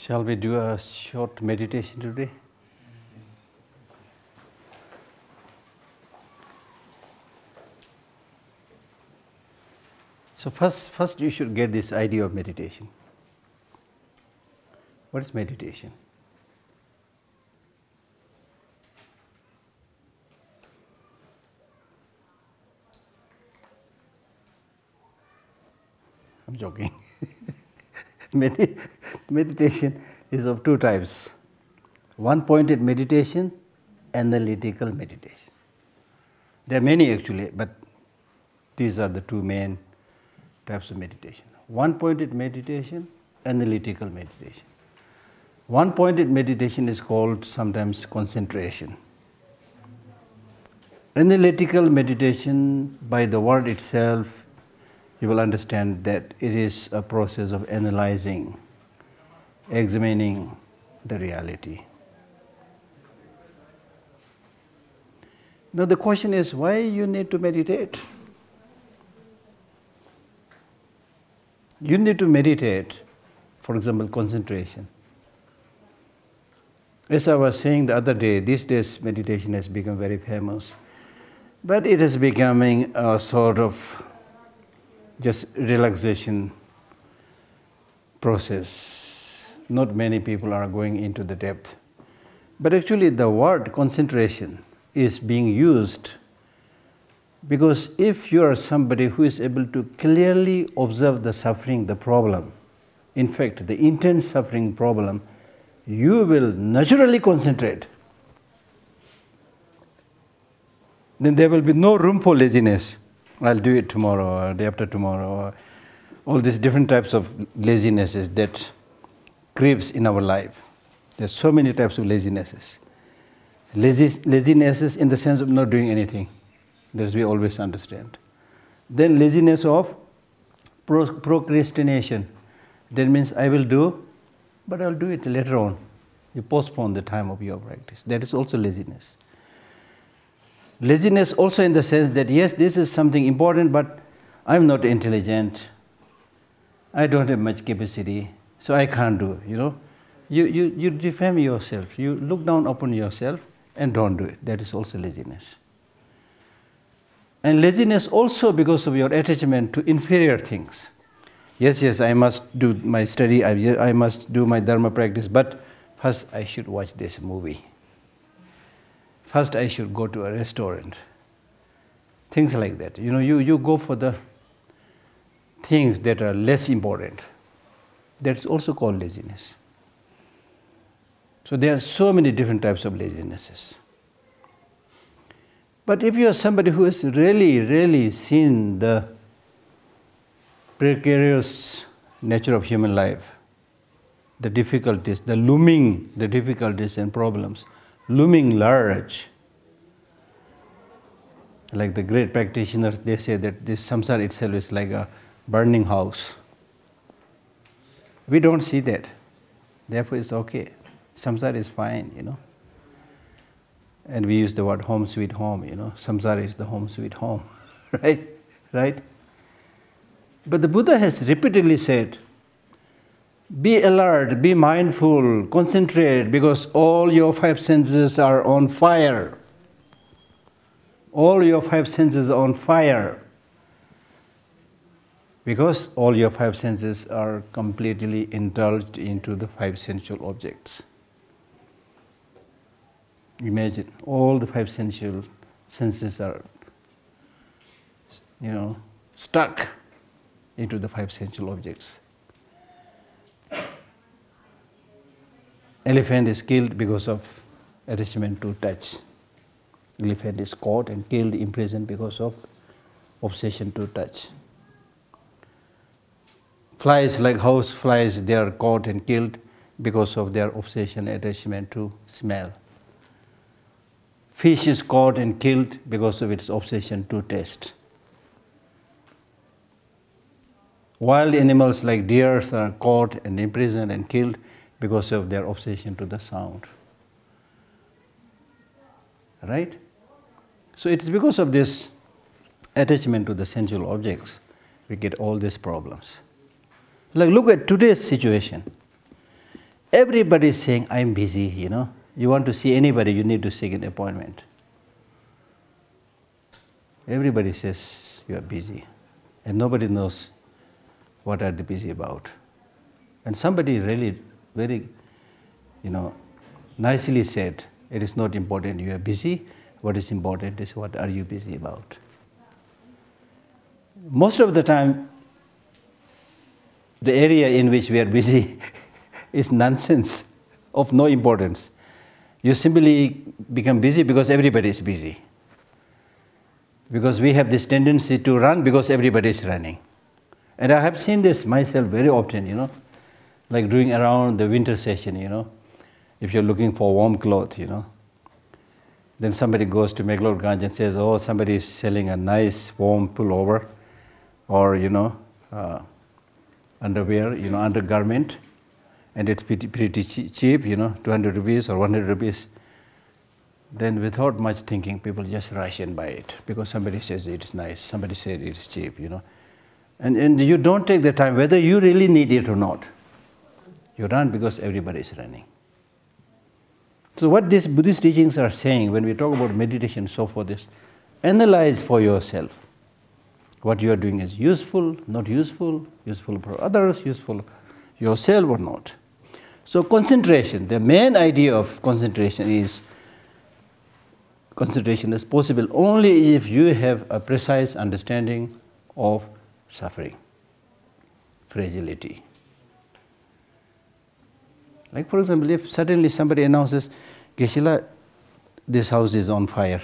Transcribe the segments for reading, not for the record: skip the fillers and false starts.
Shall we do a short meditation today? So first you should get this idea of meditation. What is meditation? I'm joking. Meditation is of two types. One-pointed meditation, analytical meditation. There are many actually, but these are the two main types of meditation. One-pointed meditation, analytical meditation. One-pointed meditation is called sometimes concentration. Analytical meditation, by the word itself, you will understand that it is a process of analyzing, examining the reality. Now the question is, why you need to meditate? You need to meditate, for example, concentration. As I was saying the other day, these days meditation has become very famous, but it is becoming a sort of just relaxation process. Not many people are going into the depth. But actually the word concentration is being used because if you are somebody who is able to clearly observe the suffering, the problem, in fact the intense suffering problem, you will naturally concentrate. Then there will be no room for laziness. I'll do it tomorrow or day after tomorrow, or all these different types of lazinesses that creeps in our life. There's so many types of lazinesses. Lazinesses in the sense of not doing anything, that we always understand. Then laziness of procrastination. That means I will do, but I'll do it later on. You postpone the time of your practice. That is also laziness. Laziness also in the sense that, yes, this is something important, but I'm not intelligent. I don't have much capacity, so I can't do it, you know. You defame yourself. You look down upon yourself and don't do it. That is also laziness. And laziness also because of your attachment to inferior things. Yes, I must do my study, I must do my dharma practice, but first I should watch this movie. First I should go to a restaurant. Things like that. You know, you go for the things that are less important. That's also called laziness. So there are so many different types of lazinesses. But if you are somebody who has really seen the precarious nature of human life, the difficulties, the difficulties and problems, looming large. Like the great practitioners, they say that this samsara itself is like a burning house. We don't see that. Therefore it's okay. Samsara is fine, you know. And we use the word home sweet home, you know. Samsara is the home sweet home, right? But the Buddha has repeatedly said, be alert, be mindful, concentrate, because all your five senses are on fire. All your five senses are on fire. Because all your five senses are completely indulged into the five sensual objects. Imagine, all the five sensual senses are, you know, stuck into the five sensual objects. Elephant is killed because of attachment to touch. Elephant is caught and killed, imprisoned because of obsession to touch. Flies, like house flies, they are caught and killed because of their obsession, attachment to smell. Fish is caught and killed because of its obsession to taste. Wild animals like deers are caught and imprisoned and killed because of their obsession to the sound. Right? So it is because of this attachment to the sensual objects we get all these problems. Like look at today's situation. Everybody is saying, I'm busy, you know. You want to see anybody, you need to seek an appointment. Everybody says you are busy, and nobody knows what are they busy about. And somebody really very, nicely said, it is not important you are busy, what is important is what are you busy about. Most of the time, the area in which we are busy is nonsense, of no importance. You simply become busy because everybody is busy. Because we have this tendency to run because everybody is running. And I have seen this myself very often, like doing around the winter session, if you're looking for warm clothes, then somebody goes to McLeodganj and says, oh, somebody is selling a nice warm pullover or, underwear, undergarment, and it's pretty cheap, 200 rupees or 100 rupees. Then without much thinking, people just rush and buy it because somebody says it's nice, somebody said it's cheap, And you don't take the time whether you really need it or not. You run because everybody is running. So what these Buddhist teachings are saying when we talk about meditation and so forth is, analyze for yourself. What you are doing is useful, not useful, useful for others, useful yourself or not. So concentration, the main idea of concentration is possible only if you have a precise understanding of suffering, fragility. Like for example, if suddenly somebody announces, Geshe, this house is on fire,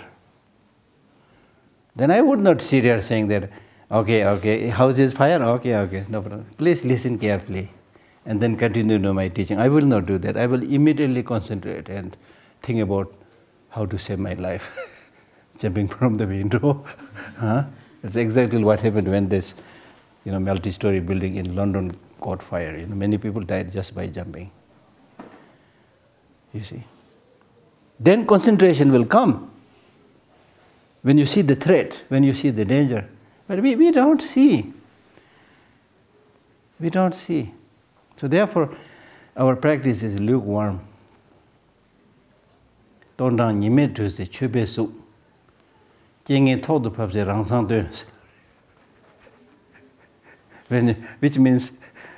then I would not sit here saying that, okay, house is fire, okay, no problem. Please listen carefully and then continue to my teaching. I will not do that. I will immediately concentrate and think about how to save my life, jumping from the window. That's exactly what happened when this, multi-story building in London caught fire. Many people died just by jumping. You see. Then concentration will come when you see the threat, when you see the danger. But we don't see. We don't see. So therefore, our practice is lukewarm. Tondang nyime tu se chube su. Jingin todu pab se rangsang tu. Which means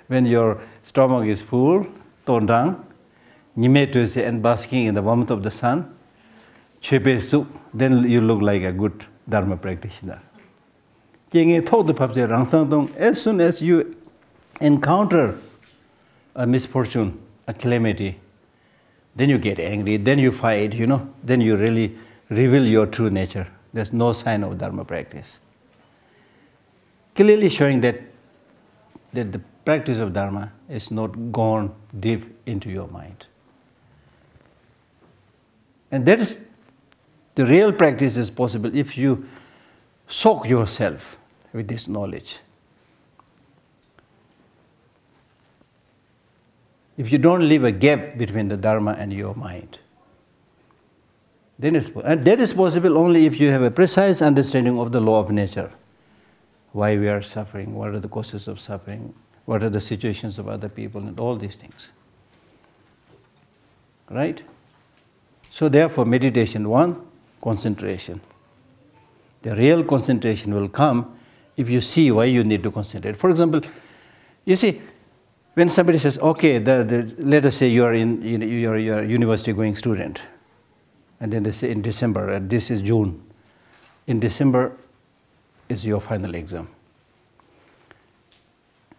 when your stomach is full, tondang, nyime tu se and basking in the warmth of the sun, chube su, then you look like a good Dharma practitioner. As soon as you encounter a misfortune, a calamity, then you get angry, then you fight, then you really reveal your true nature. There's no sign of Dharma practice. Clearly showing that the practice of Dharma is not gone deep into your mind. And that is, the real practice is possible if you soak yourself with this knowledge. If you don't leave a gap between the Dharma and your mind, then and that is possible only if you have a precise understanding of the law of nature. Why we are suffering, what are the causes of suffering, what are the situations of other people, and all these things. Right? So therefore, meditation, one, concentration. The real concentration will come if you see why you need to concentrate. For example, you see, when somebody says, okay, let us say you are a university-going student, and then they say in December, this is June, in December is your final exam.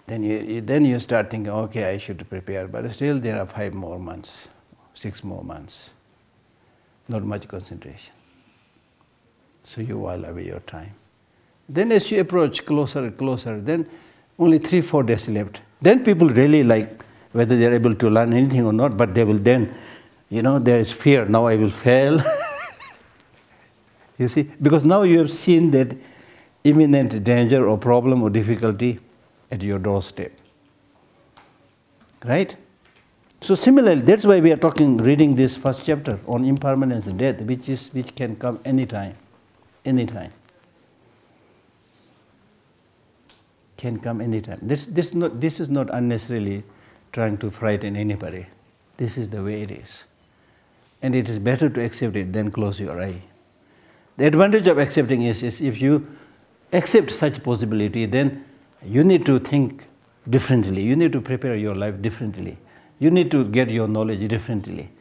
Then you start thinking, okay, I should prepare, but still there are 5 more months, 6 more months, not much concentration. So you while away your time. Then as you approach closer and closer, then only 3-4 days left. Then people really like whether they are able to learn anything or not, but they will then, there is fear, now I will fail. You see, because now you have seen that imminent danger or problem or difficulty at your doorstep. Right? So similarly, that's why we are reading this first chapter on impermanence and death, which can come anytime. Anytime. Can come anytime. This is not unnecessarily trying to frighten anybody. This is the way it is. And it is better to accept it than close your eye. The advantage of accepting is if you accept such possibility, then you need to think differently. You need to prepare your life differently. You need to get your knowledge differently.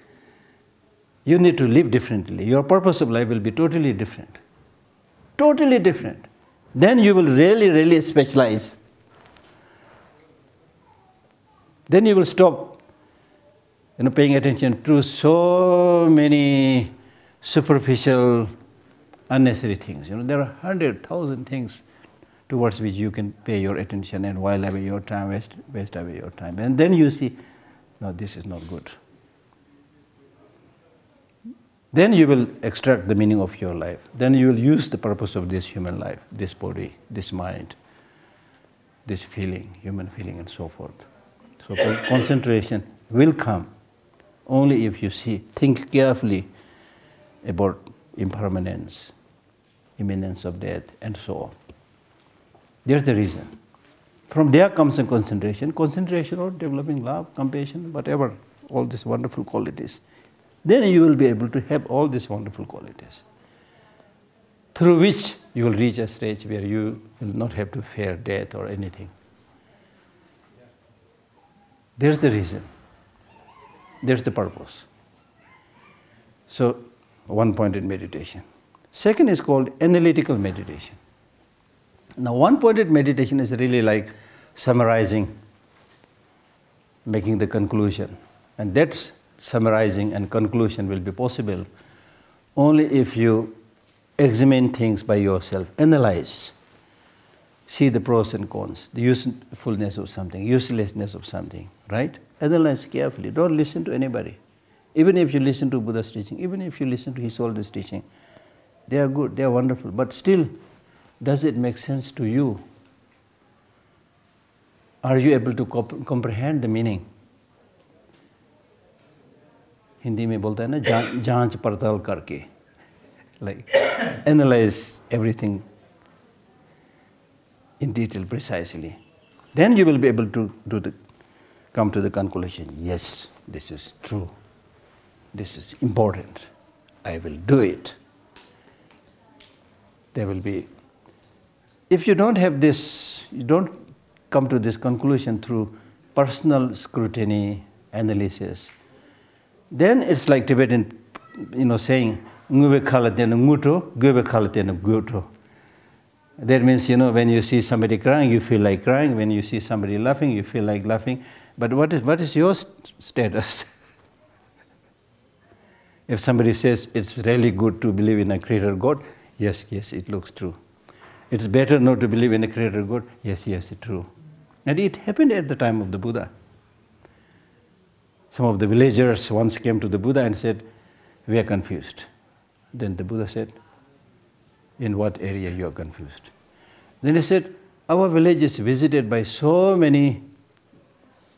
You need to live differently. Your purpose of life will be totally different. Totally different. Then you will really specialize. Then you will stop paying attention to so many superficial, unnecessary things. There are 100,000 things towards which you can pay your attention and while away your time, waste away your time. And then you see, no, this is not good. Then you will extract the meaning of your life. Then you will use the purpose of this human life, this body, this mind, this feeling, human feeling and so forth. So concentration will come only if you think carefully about impermanence, imminence of death, and so on. There's the reason. From there comes a concentration or developing love, compassion, whatever, all these wonderful qualities. Then you will be able to have all these wonderful qualities, through which you will reach a stage where you will not have to fear death or anything. There's the reason. There's the purpose. So, one-pointed meditation. Second is called analytical meditation. Now, one-pointed meditation is really like summarizing, making the conclusion. And that's summarizing and conclusion will be possible only if you examine things by yourself, analyze, see the pros and cons, the usefulness of something, uselessness of something, right? Analyze carefully. Don't listen to anybody. Even if you listen to Buddha's teaching, even if you listen to His Holiness teaching, they are good, they are wonderful, but still, does it make sense to you? Are you able to comprehend the meaning? Hindi में बोलता है ना जांच पड़ताल करके, like analyze everything in detail precisely. Then you will be able to come to the conclusion, yes, this is true, this is important, I will do it. There will be, if you don't have this, you don't come to this conclusion through personal scrutiny, analysis, then it's like Tibetan, saying, "Ngube khalatena nguto, gube khalatena guto." That means, when you see somebody crying, you feel like crying. When you see somebody laughing, you feel like laughing. But what is your status? If somebody says it's really good to believe in a creator God, yes, it looks true. It's better not to believe in a creator God, yes, it's true. And it happened at the time of the Buddha. Some of the villagers once came to the Buddha and said, "We are confused." Then the Buddha said, "In what area you are confused?" Then he said, "Our village is visited by so many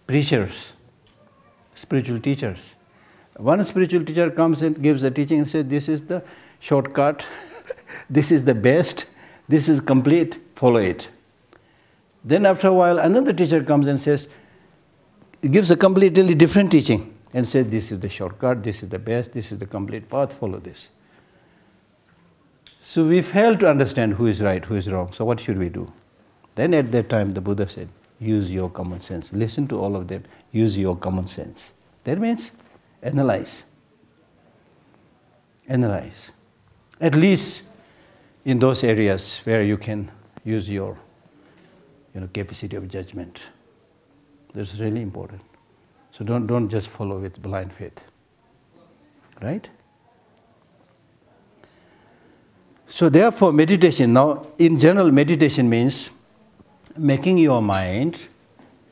preachers, spiritual teachers. One spiritual teacher comes and gives a teaching and says, this is the shortcut, this is the best, this is complete, follow it. Then after a while, another teacher comes and says, gives a completely different teaching and says, this is the shortcut, this is the best, this is the complete path, follow this." So we fail to understand who is right, who is wrong. So what should we do? Then at that time the Buddha said, use your common sense. Listen to all of them, use your common sense. That means analyze. Analyze. At least in those areas where you can use your capacity of judgment. That's really important. So don't just follow with blind faith. Right? So therefore meditation, now in general meditation means making your mind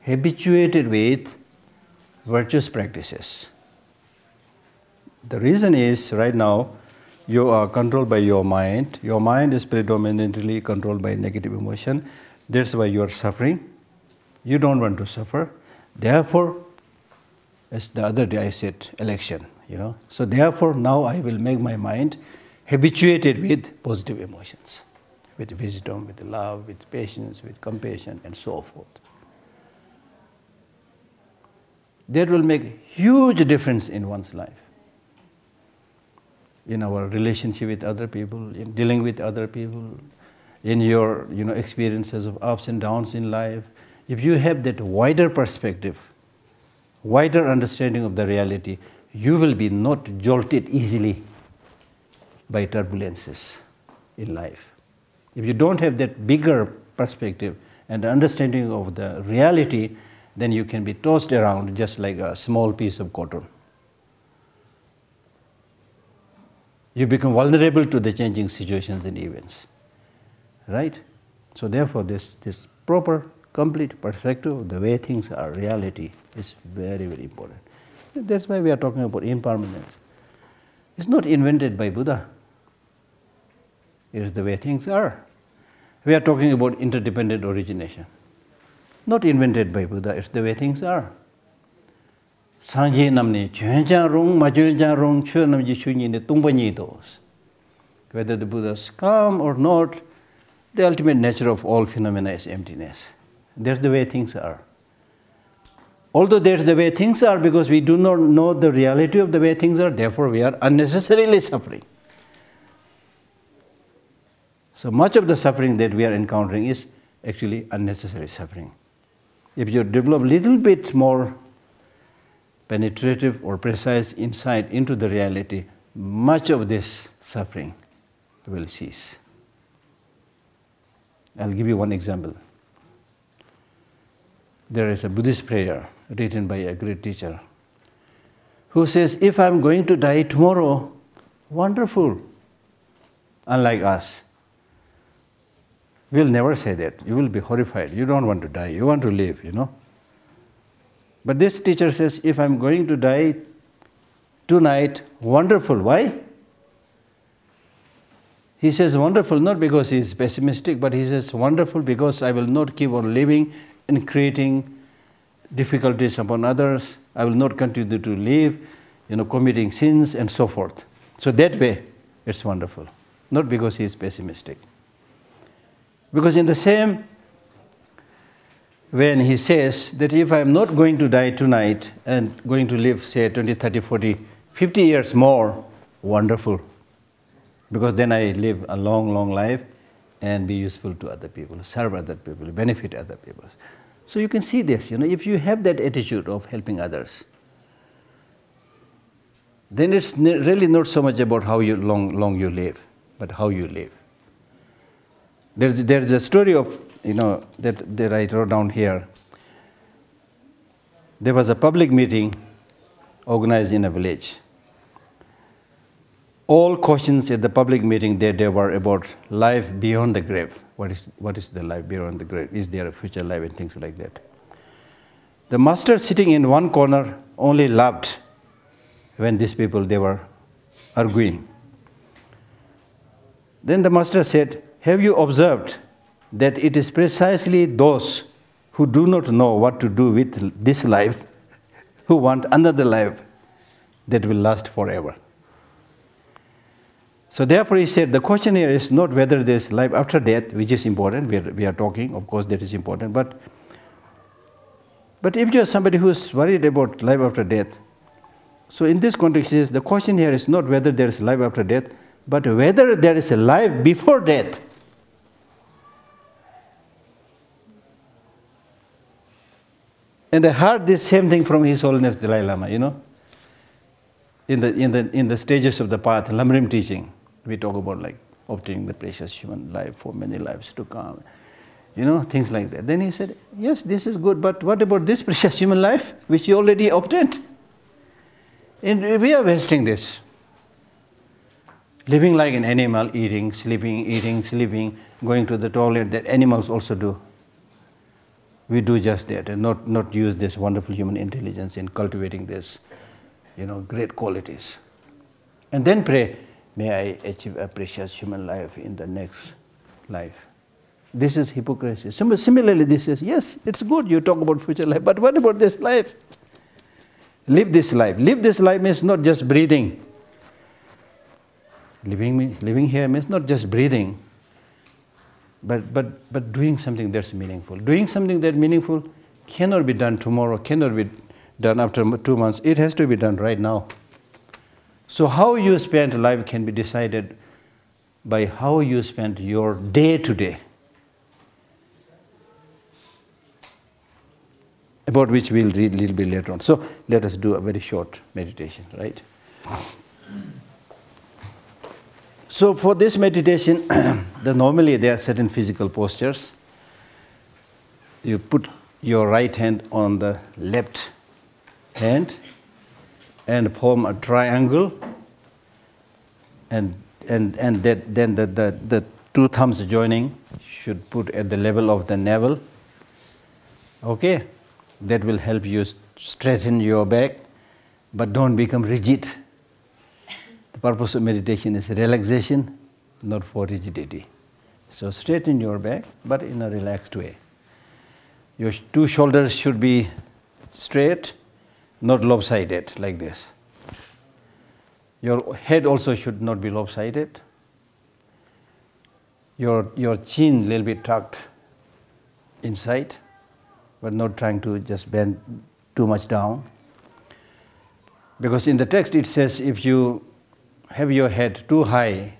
habituated with virtuous practices. The reason is right now you are controlled by your mind. Your mind is predominantly controlled by negative emotion. That's why you are suffering. You don't want to suffer. Therefore, as the other day I said, election, So therefore now I will make my mind habituated with positive emotions, with wisdom, with love, with patience, with compassion, and so forth. that will make huge difference in one's life. In our relationship with other people, in dealing with other people, in your experiences of ups and downs in life. If you have that wider perspective, wider understanding of the reality, you will be not jolted easily by turbulences in life. If you don't have that bigger perspective and understanding of the reality, then you can be tossed around just like a small piece of cotton. You become vulnerable to the changing situations and events, right? So therefore, this proper, complete perspective of the way things are, reality, is very, very important. That's why we are talking about impermanence. It's not invented by Buddha. It is the way things are. We are talking about interdependent origination. Not invented by Buddha, it's the way things are. Sanje namni chuenjang rong, ma chuenjang rong, chue namji chunyi ne tungpa nyi dos. Whether the Buddhas come or not, the ultimate nature of all phenomena is emptiness. That's the way things are. Although that's the way things are, because we do not know the reality of the way things are, therefore we are unnecessarily suffering. So much of the suffering that we are encountering is actually unnecessary suffering. If you develop a little bit more penetrative or precise insight into the reality, much of this suffering will cease. I'll give you one example. There is a Buddhist prayer written by a great teacher who says, if I'm going to die tomorrow, wonderful. Unlike us, we'll never say that. You will be horrified. You don't want to die. You want to live, But this teacher says, if I'm going to die tonight, wonderful. Why? He says wonderful not because he is pessimistic, but he says wonderful because I will not keep on living and creating difficulties upon others. I will not continue to live, committing sins and so forth. So that way, it's wonderful. Not because he is pessimistic. Because in the same when he says that if I am not going to die tonight and going to live, say, 20, 30, 40, 50 years more, wonderful. Because then I live a long, long life and be useful to other people, serve other people, benefit other people. So you can see this, if you have that attitude of helping others, then it's really not so much about how long you live, but how you live. There's a story of, that I wrote down here. There was a public meeting organized in a village. All questions at the public meeting there were about life beyond the grave. What is the life beyond the grave? Is there a future life and things like that? The master sitting in one corner only laughed when these people, they were arguing. Then the master said, have you observed that it is precisely those who do not know what to do with this life who want another life that will last forever? So therefore he said, the question here is not whether there is life after death, which is important, we are talking, of course that is important, but if you are somebody who is worried about life after death, so in this context is the question here is not whether there is life after death, but whether there is a life before death. And I heard this same thing from His Holiness Dalai Lama, in the stages of the path, Lamrim teaching, we talk about like obtaining the precious human life for many lives to come, things like that. Then he said, yes, this is good, but what about this precious human life which you already obtained? And we are wasting this. Living like an animal, eating, sleeping, going to the toilet, that animals also do. We do just that and not use this wonderful human intelligence in cultivating this, great qualities. And then pray, may I achieve a precious human life in the next life. This is hypocrisy. Similarly, this is, yes, it's good you talk about future life, but what about this life? Live this life. Live this life means not just breathing. Living here means not just breathing, but doing something that's meaningful. Doing something that's meaningful cannot be done tomorrow, cannot be done after 2 months. It has to be done right now. So how you spend life can be decided by how you spend your day to day, about which we'll read a little bit later on. So let us do a very short meditation, right? So for this meditation, normally there are certain physical postures. You put your right hand on the left hand and form a triangle, and then the two thumbs joining should put at the level of the navel. Okay, that will help you straighten your back, but don't become rigid. The purpose of meditation is relaxation, not for rigidity. So straighten your back, but in a relaxed way. Your two shoulders should be straight, not lopsided like this. Your head also should not be lopsided. Your chin a little bit tucked inside, but not trying to just bend too much down. Because in the text it says if you have your head too high,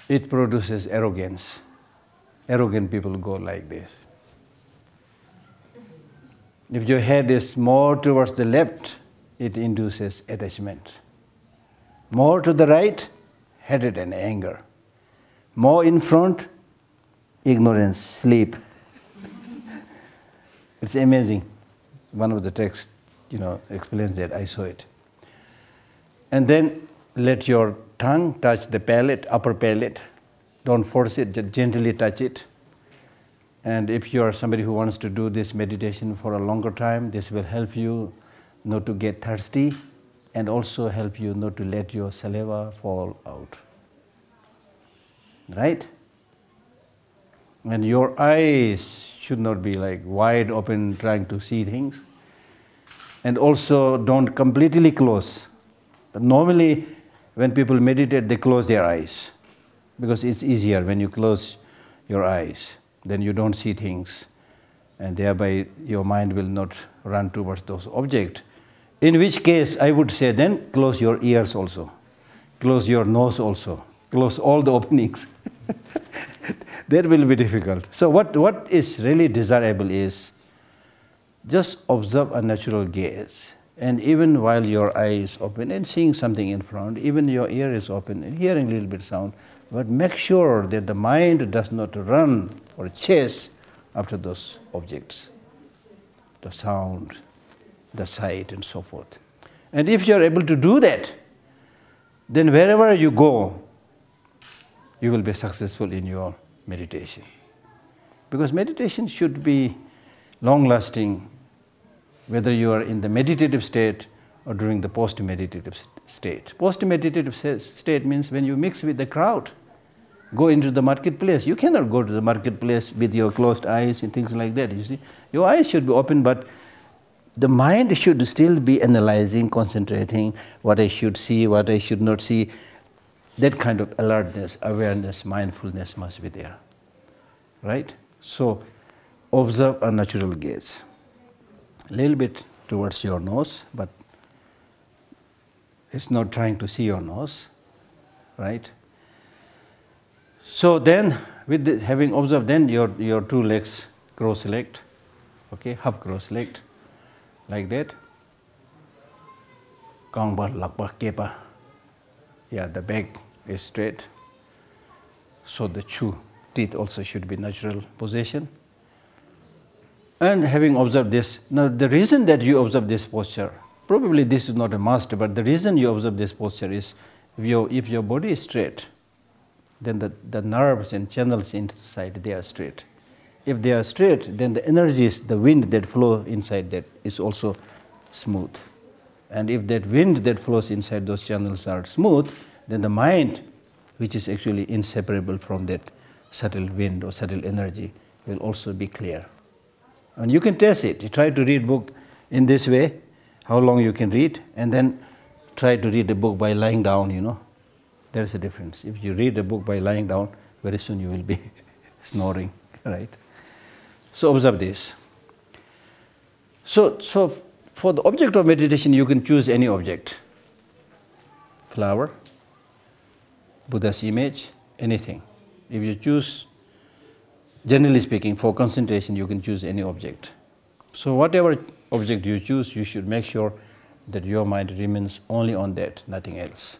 it produces arrogance. Arrogant people go like this. If your head is more towards the left, it induces attachment. More to the right, hatred and anger. More in front, ignorance, sleep. It's amazing. One of the texts, explains that. I saw it. And then let your tongue touch the palate, upper palate. Don't force it, just gently touch it. And if you are somebody who wants to do this meditation for a longer time, this will help you not to get thirsty and also help you not to let your saliva fall out. Right? And your eyes should not be like wide open trying to see things. And also don't completely close. But normally when people meditate, they close their eyes because it's easier when you close your eyes. Then you don't see things, and thereby your mind will not run towards those objects. In which case, I would say then close your ears also, close your nose also, close all the openings. That will be difficult. So what is really desirable is just observe a natural gaze. And even while your eye is open and seeing something in front, even your ear is open and hearing a little bit sound, but make sure that the mind does not run or chase after those objects, the sound, the sight, and so forth. And if you are able to do that, then wherever you go, you will be successful in your meditation. Because meditation should be long-lasting, whether you are in the meditative state or during the post-meditative state. Post-meditative state means when you mix with the crowd, go into the marketplace. You cannot go to the marketplace with your closed eyes and things like that, you see. Your eyes should be open, but the mind should still be analyzing, concentrating, what I should see, what I should not see. That kind of alertness, awareness, mindfulness must be there, right? So observe a natural gaze. A little bit towards your nose, but it's not trying to see your nose, right? So then, having observed, then your two legs cross-legged, okay, half cross-legged, like that. Kangba, lakpa, kepa. Yeah, the back is straight. So the teeth also should be natural position. And having observed this, now the reason that you observe this posture, probably this is not a must, but the reason you observe this posture is if your body is straight, then the nerves and channels inside, they are straight. If they are straight, then the energies, the wind that flows inside that is also smooth. And if that wind that flows inside those channels are smooth, then the mind, which is actually inseparable from that subtle wind or subtle energy, will also be clear. And you can test it. You try to read book in this way, how long you can read, and then try to read the book by lying down, There is a difference. If you read a book by lying down, very soon you will be snoring, right? So observe this. So for the object of meditation, you can choose any object. Flower, Buddha's image, anything. If you choose, generally speaking, for concentration, you can choose any object. So whatever object you choose, you should make sure that your mind remains only on that, nothing else.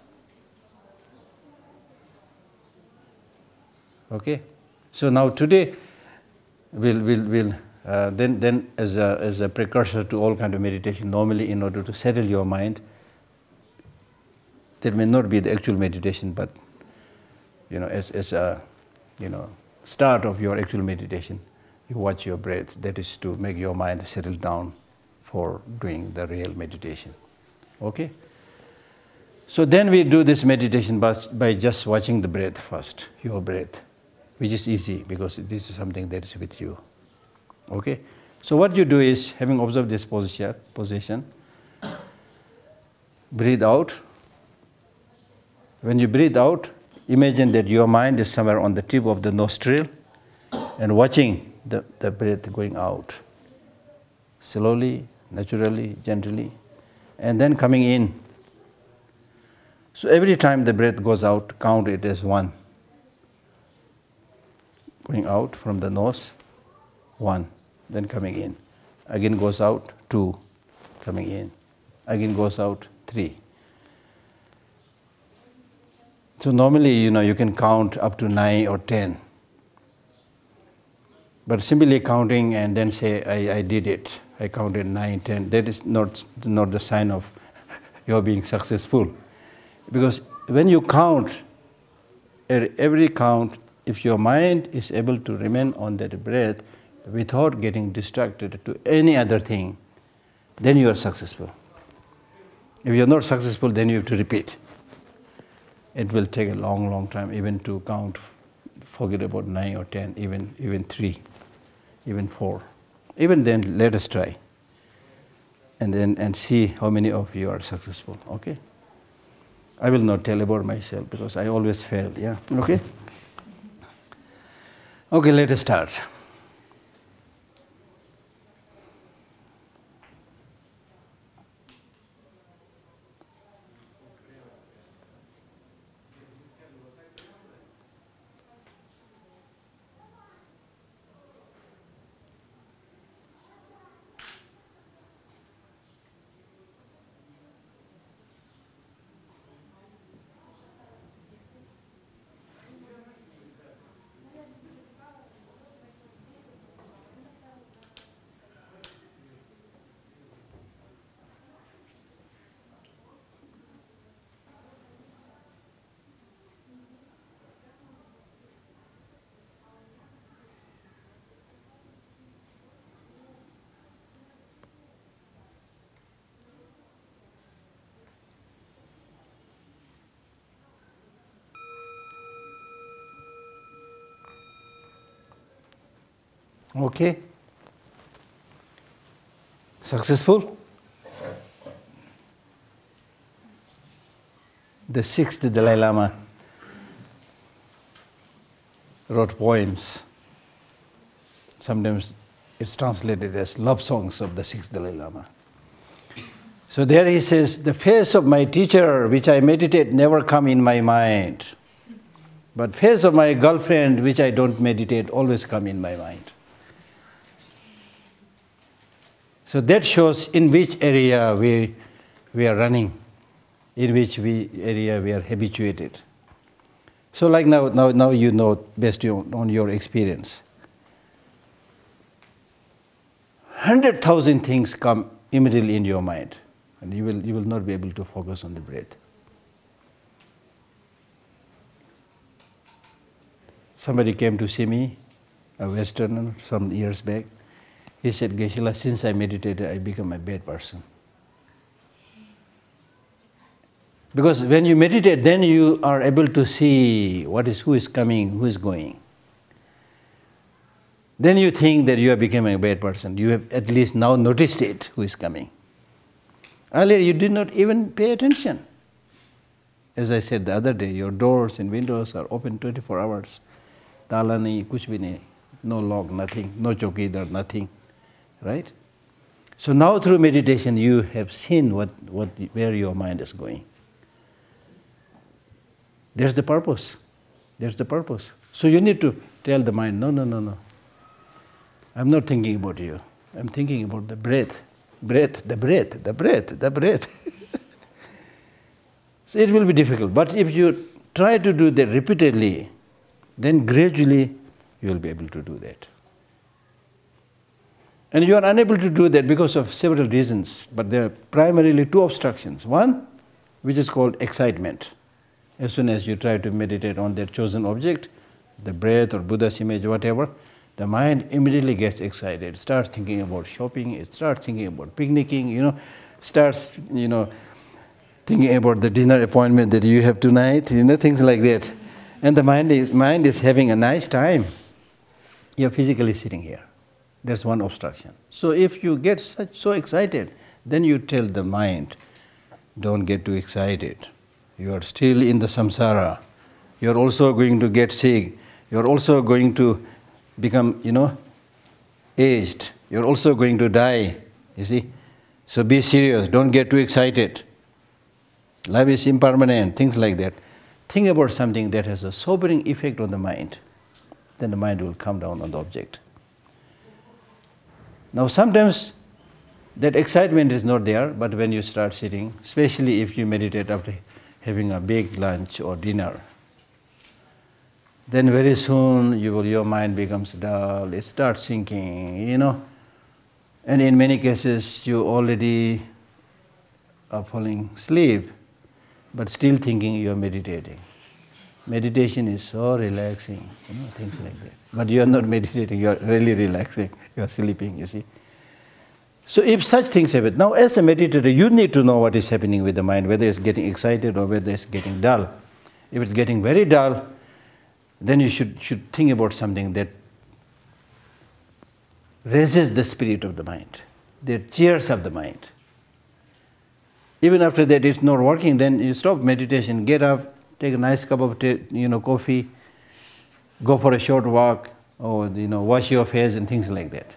Okay? So now today, we'll then as a precursor to all kind of meditation, normally in order to settle your mind, that may not be the actual meditation, but as a start of your actual meditation, you watch your breath. That is to make your mind settle down for doing the real meditation. Okay? So then we do this meditation by just watching the breath first, your breath, which is easy because this is something that is with you. Okay? So what you do is, having observed this position, breathe out. When you breathe out, imagine that your mind is somewhere on the tip of the nostril and watching the breath going out. Slowly, naturally, gently, and then coming in. So every time the breath goes out, count it as 1. Going out from the nose, 1, then coming in. Again goes out, 2, coming in. Again goes out, 3. So normally, you can count up to 9 or 10. But simply counting and then say, I did it, I counted 9, 10, that is not the sign of your being successful. Because when you count, at every count, if your mind is able to remain on that breath without getting distracted to any other thing, then you are successful. If you are not successful, then you have to repeat. It will take a long, long time even to count, forget about 9 or 10, even 3, even 4. Even then, let us try. And see how many of you are successful, okay? I will not tell about myself because I always fail, yeah? Okay? Okay, let us start. Okay? Successful? The 6th Dalai Lama wrote poems. Sometimes it's translated as love songs of the 6th Dalai Lama. So there he says, the face of my teacher, which I meditate, never come in my mind. But face of my girlfriend, which I don't meditate, always come in my mind. So that shows in which area we are running, in which area we are habituated. So like now you know based on your experience. 100,000 things come immediately in your mind, and you will not be able to focus on the breath. Somebody came to see me, a Westerner, some years back. He said, Geshe, since I meditated, I become a bad person. Because when you meditate, then you are able to see who is coming, who is going. Then you think that you have become a bad person. You have at least now noticed it, who is coming. Earlier, you did not even pay attention. As I said the other day, your doors and windows are open 24 hours. Tala nahi, kuch bhi nahi. No lock, nothing. No chokidar, nothing. Right? So now through meditation you have seen where your mind is going. There's the purpose. There's the purpose. So you need to tell the mind, no, no, no, no. I'm not thinking about you. I'm thinking about the breath. Breath, the breath, the breath, the breath. So it will be difficult. But if you try to do that repeatedly, then gradually you will be able to do that. And you are unable to do that because of several reasons, but there are primarily two obstructions. One, which is called excitement. As soon as you try to meditate on that chosen object, the breath or Buddha's image, whatever, the mind immediately gets excited, starts thinking about shopping, it starts thinking about picnicking, starts, thinking about the dinner appointment that you have tonight, things like that. And the mind is having a nice time. You're physically sitting here. That's one obstruction. So if you get so excited, then you tell the mind, don't get too excited. You are still in the samsara. You are also going to get sick. You are also going to become, aged. You are also going to die, you see. So be serious, don't get too excited. Life is impermanent, things like that. Think about something that has a sobering effect on the mind. Then the mind will come down on the object. Now sometimes that excitement is not there, but when you start sitting, especially if you meditate after having a big lunch or dinner, then very soon your mind becomes dull, it starts sinking, And in many cases you already are falling asleep, but still thinking you are meditating. Meditation is so relaxing, things like that. But you are not meditating, you are really relaxing, you are sleeping, you see. So if such things happen, now as a meditator, you need to know what is happening with the mind, whether it's getting excited or whether it's getting dull. If it's getting very dull, then you should think about something that raises the spirit of the mind, that cheers up the mind. Even after that it's not working, then you stop meditation, get up, take a nice cup of coffee, go for a short walk, or wash your face and things like that.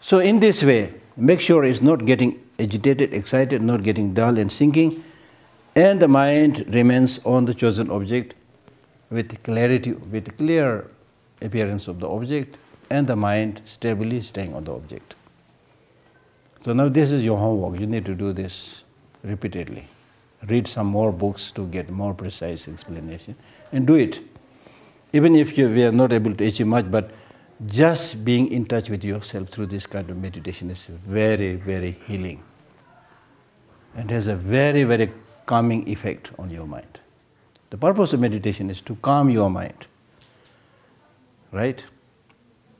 So in this way, make sure it's not getting agitated, excited, not getting dull and sinking, and the mind remains on the chosen object with clarity, with clear appearance of the object, and the mind stably staying on the object. So now this is your homework. You need to do this repeatedly. Read some more books to get more precise explanation, and do it. Even if we are not able to achieve much, but just being in touch with yourself through this kind of meditation is very, very healing, and has a very, very calming effect on your mind. The purpose of meditation is to calm your mind, right?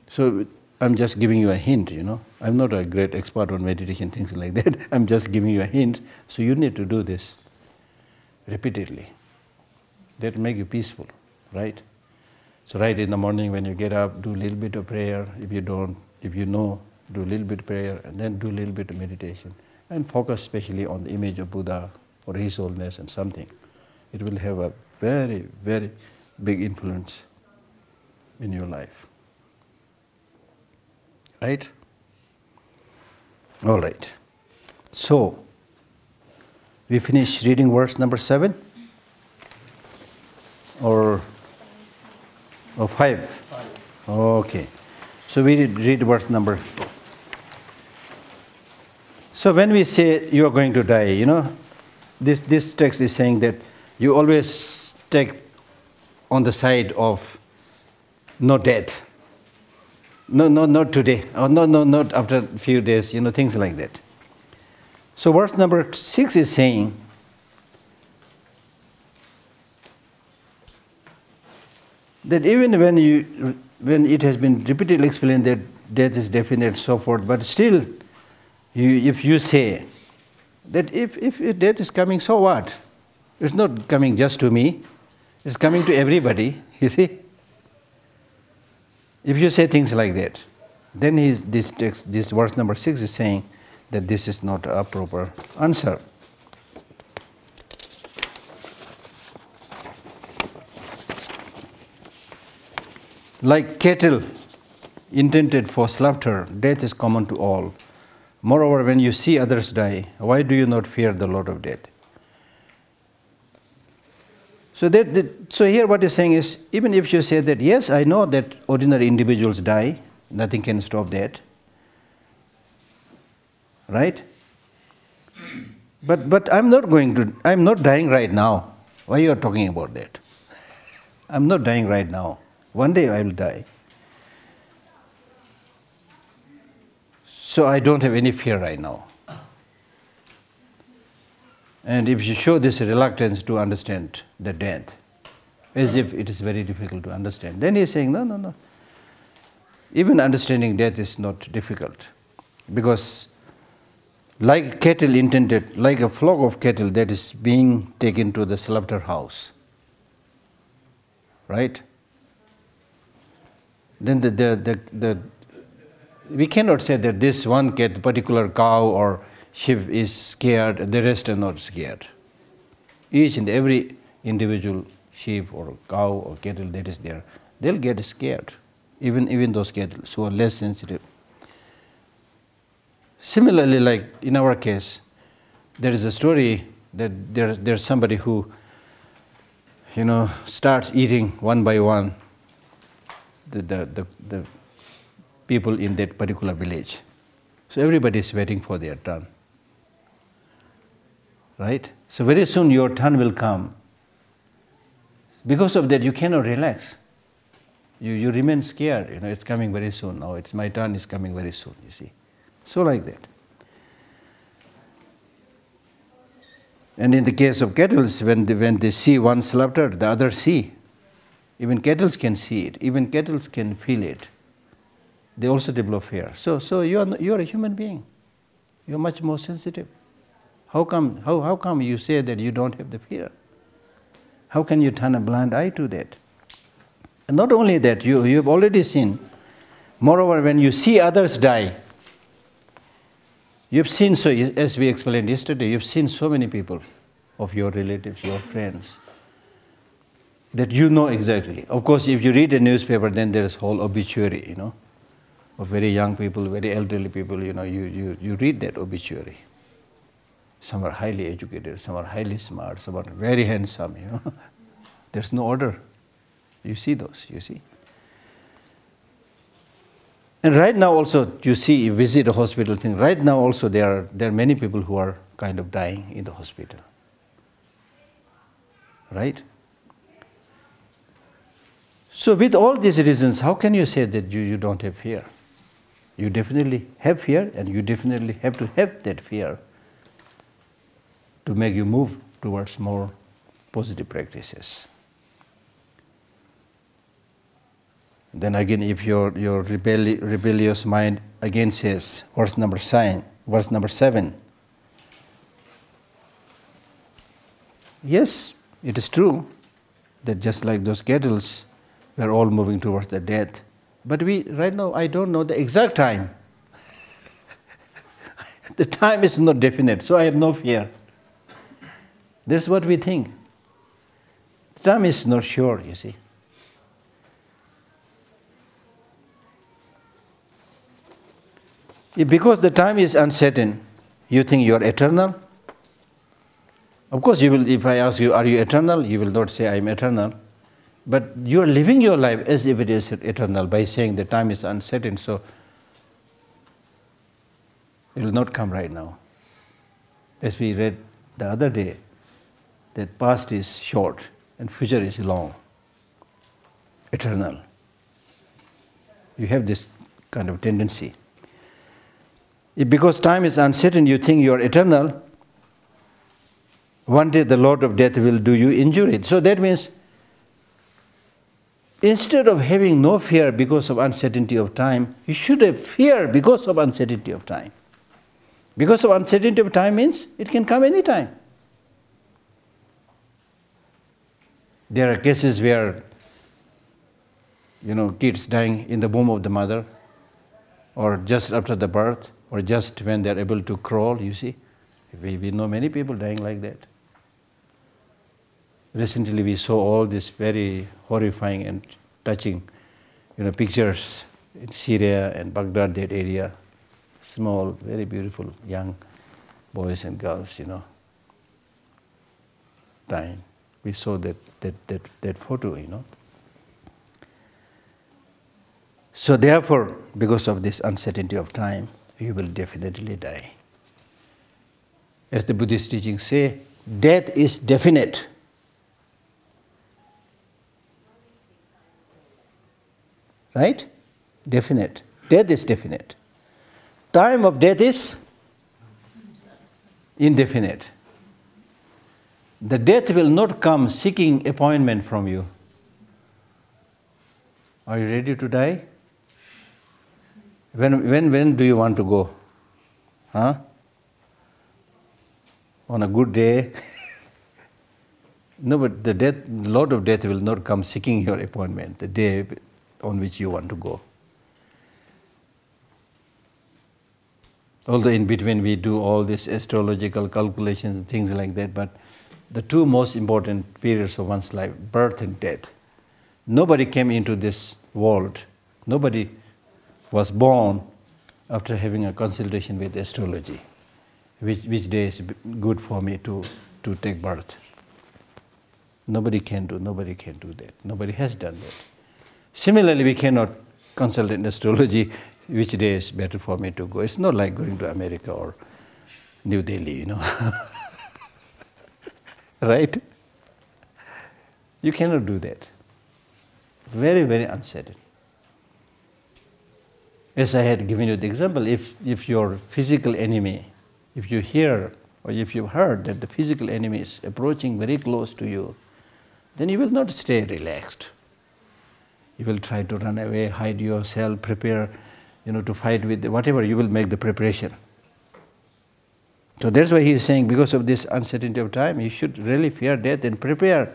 So I'm just giving you a hint, I'm not a great expert on meditation, things like that. I'm just giving you a hint. So you need to do this repeatedly. That will make you peaceful, right? So right in the morning when you get up, do a little bit of prayer. If you know, do a little bit of prayer, and then do a little bit of meditation. And focus especially on the image of Buddha or His Holiness and something. It will have a very, very big influence in your life. Right? All right. So, we finish reading verse number 7? Or 5? Okay. So we read verse number. So when we say you are going to die, this text is saying that you always take on the side of no death. No, not today. Or no, not after a few days, things like that. So verse number 6 is saying, that even when it has been repeatedly explained that death is definite and so forth, but still, if you say that if death is coming, so what? It's not coming just to me, it's coming to everybody, you see. If you say things like that, then this verse number 6 is saying that this is not a proper answer. Like cattle intended for slaughter, death is common to all. Moreover, when you see others die, why do you not fear the Lord of Death? So here what he's saying is, even if you say that, yes, I know that ordinary individuals die, nothing can stop that, right? But I'm not dying right now. Why you are talking about that? I'm not dying right now. One day I will die. So I don't have any fear right now. And if you show this reluctance to understand the death, as if it is very difficult to understand, then he's saying, no. Even understanding death is not difficult. Because like cattle intended, like a flock of cattle that is being taken to the slaughterhouse, right? Then we cannot say that this one particular cow or sheep is scared, the rest are not scared. Each and every individual sheep or cow or cattle that is there, they'll get scared, even those cattle who are less sensitive. Similarly, like in our case, there is a story that there's somebody who, starts eating one by one the people in that particular village. So everybody is waiting for their turn, right? So very soon your turn will come. Because of that, you cannot relax. You remain scared. It's coming very soon. Now it's my turn. Is coming very soon. You see. So like that. And in the case of cattle, when they see one slaughtered, the others see. Even cattle can see it. Even cattle can feel it. They also develop fear. So you are a human being. You are much more sensitive. How come you say that you don't have the fear? How can you turn a blind eye to that? And not only that, you have already seen. Moreover, when you see others die, you've seen, so as we explained yesterday, you've seen so many people of your relatives, your friends, that you know exactly. Of course, if you read a newspaper, then there is whole obituary, of very young people, very elderly people, you read that obituary. Some are highly educated, some are highly smart, some are very handsome, There's no order. You see those, you see. And right now also, you visit a hospital thing. Right now also there are many people who are kind of dying in the hospital. Right? So with all these reasons, how can you say that you don't have fear? You definitely have fear, and you definitely have to have that fear to make you move towards more positive practices. Then again, if your rebellious mind again says, verse number 7, yes, it is true that just like those cattle, we are all moving towards the death. But right now, I don't know the exact time. The time is not definite, so I have no fear. That's what we think. The time is not sure, you see. Because the time is uncertain, you think you are eternal. Of course, you will. If I ask you, are you eternal? You will not say, I am eternal. But you are living your life as if it is eternal by saying the time is uncertain, so it will not come right now. As we read the other day, that past is short and future is long, eternal. You have this kind of tendency. Because time is uncertain, you think you are eternal. One day the Lord of Death will do you injury. So that means, instead of having no fear because of uncertainty of time, you should have fear because of uncertainty of time. Because of uncertainty of time means it can come any time. There are cases where, kids dying in the womb of the mother, or just after the birth, or just when they're able to crawl, you see. We know many people dying like that. Recently we saw all these very horrifying and touching, pictures in Syria and Baghdad, that area. small, very beautiful young boys and girls, dying. We saw that photo, So therefore, because of this uncertainty of time, we will definitely die. As the Buddhist teachings say, death is definite. Right? Definite. Death is definite. Time of death is indefinite. The death will not come seeking appointment from you. Are you ready to die? When do you want to go? Huh? On a good day? No, but the Lord of Death will not come seeking your appointment, the day on which you want to go. Although in between we do all these astrological calculations, things like that, but the two most important periods of one's life, birth and death. Nobody came into this world, nobody was born after having a consultation with astrology. Which day is good for me to take birth? Nobody can do that. Nobody has done that. Similarly, we cannot consult in astrology which day is better for me to go. It's not like going to America or New Delhi, Right? You cannot do that. Very, very uncertain. As I had given you the example, if your physical enemy, if you hear or if you've heard that the physical enemy is approaching very close to you, then you will not stay relaxed. You will try to run away, hide yourself, prepare, to fight with whatever, you will make the preparation. So that's why he is saying, because of this uncertainty of time, you should really fear death and prepare.